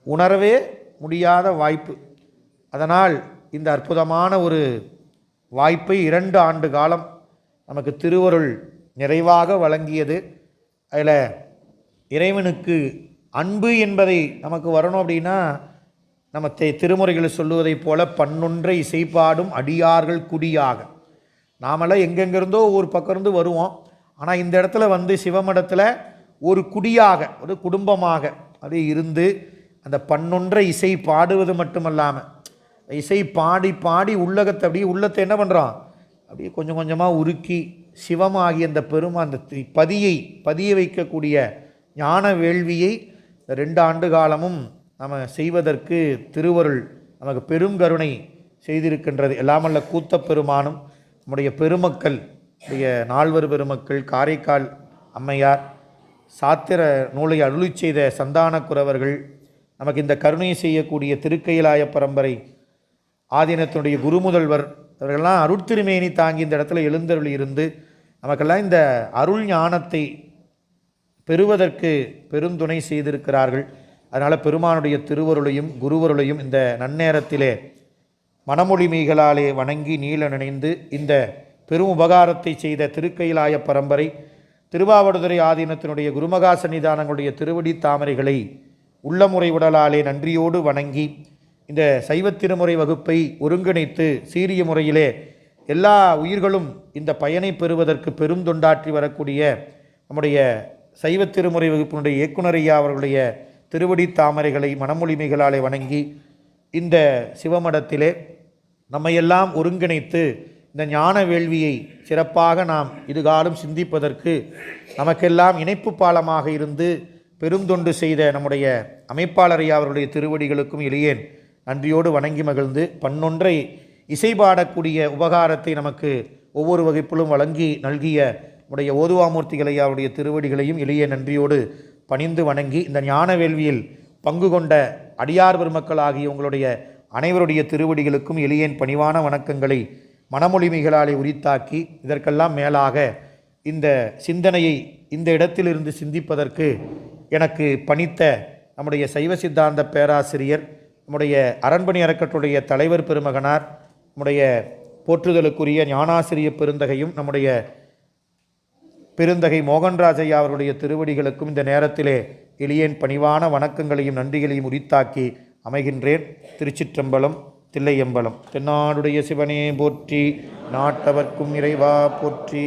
உணரவே முடியாத வாய்ப்பு. அதனால் இந்த அற்புதமான ஒரு வாய்ப்பை 2 ஆண்டு காலம் நமக்கு திருவருள் நிறைவாக வழங்கியது. அதில் இறைவனுக்கு அன்பு என்பதை நமக்கு வரணும் அப்படின்னா நம்ம திருமுறைகள் சொல்லுவதைப் போல பன்னொன்றை இசைப்பாடும் அடியார்கள் குடியாக. நாமெல்லாம் எங்கெங்கிருந்தோ ஒரு பக்கம் இருந்து வருவோம். ஆனால் இந்த இடத்துல வந்து சிவமடத்தில் ஒரு குடியாக ஒரு குடும்பமாக அப்படியே இருந்து அந்த பன்னொன்றை இசை பாடுவது மட்டுமல்லாமல் இசை பாடி பாடி உள்ளத்தை என்ன பண்ணுறோம், அப்படியே கொஞ்சம் கொஞ்சமாக உருக்கி சிவமாகி அந்த அந்த பதிய வைக்கக்கூடிய ஞான வேள்வியை 2 ஆண்டு காலமும் நம்ம செய்வதற்கு திருவருள் நமக்கு பெரும் கருணை செய்திருக்கின்றது. எல்லாமல்ல கூத்த பெருமானும் நம்முடைய பெருமக்கள், நால்வர் பெருமக்கள், காரைக்கால் அம்மையார், சாத்திர நூலை அருளி செய்த சந்தான குரவர்கள், நமக்கு இந்த கருணையை செய்யக்கூடிய திருக்கையிலாய பரம்பரை ஆதீனத்தினுடைய குருமுதல்வர், அவர்களெல்லாம் அருட்திருமேனி தாங்கி இந்த இடத்துல எழுந்தருளி இருந்து நமக்கெல்லாம் இந்த அருள் ஞானத்தை பெறுவதற்கு பெருந்துணை செய்திருக்கிறார்கள். அதனால் பெருமானுடைய திருவருளையும் குருவருளையும் இந்த நன்னேரத்திலே மனமொழிமைகளாலே வணங்கி நீல நினைந்து இந்த பெரும் உபகாரத்தை செய்த திருக்கையிலாய பரம்பரை திருவாவடுதுறை ஆதீனத்தினுடைய குருமகா சன்னிதானங்களுடைய திருவடி தாமரைகளை உள்ளமுறை உடலாலே நன்றியோடு வணங்கி இந்த சைவ திருமுறை வகுப்பை ஒருங்கிணைத்து சீரிய முறையிலே எல்லா உயிர்களும் இந்த பயனை பெறுவதற்கு பெரும் தொண்டாற்றி வரக்கூடிய நம்முடைய சைவ திருமுறை வகுப்பினுடைய இயக்குனர் அவர்களுடைய திருவடி தாமரைகளை மனமொழிமைகளாலே வணங்கி இந்த சிவமடத்திலே நம்மையெல்லாம் ஒருங்கிணைத்து இந்த ஞான வேள்வியை சிறப்பாக நாம் இதுகாலம் சிந்திப்பதற்கு நமக்கெல்லாம் இணைப்பு பாலமாக இருந்து பெருந்தொண்டு செய்த நம்முடைய அமைப்பாளர் அவர்களுடைய திருவடிகளுக்கும் இளையேன் நன்றியோடு வணங்கி மகிழ்ந்து பன்னொன்றை இசைபாடக்கூடிய உபகாரத்தை நமக்கு ஒவ்வொரு வகுப்பிலும் வழங்கி நல்கிய நம்முடைய ஓதுவாமூர்த்திகளை அவருடைய திருவடிகளையும் இளைய நன்றியோடு பணிந்து வணங்கி இந்த ஞான வேள்வியில் பங்கு கொண்ட அடியார் பெருமக்கள் ஆகிய உங்களுடைய அனைவருடைய திருவடிகளுக்கும் இளையேன் பணிவான வணக்கங்களை மனமொழிமைகளாலே உரித்தாக்கி இதற்கெல்லாம் மேலாக இந்த சிந்தனையை இந்த இடத்திலிருந்து சிந்திப்பதற்கு எனக்கு பணித்த நம்முடைய சைவ சித்தாந்த பேராசிரியர், நம்முடைய அரண்மனை அறக்கட்டுடைய தலைவர் பெருமகனார், நம்முடைய போற்றுதலுக்குரிய ஞானாசிரிய பெருந்தகையும் நம்முடைய பெருந்தகை மோகன்ராஜையா அவருடைய திருவடிகளுக்கும் இந்த நேரத்திலே எளியேன் பணிவான வணக்கங்களையும் நன்றிகளையும் உரித்தாக்கி அமைகின்றேன். திருச்சிற்றம்பலம், தில்லையம்பலம். தென்னாடுடைய சிவனே போற்றி, நாட்டவர்க்கும் இறைவா போற்றி.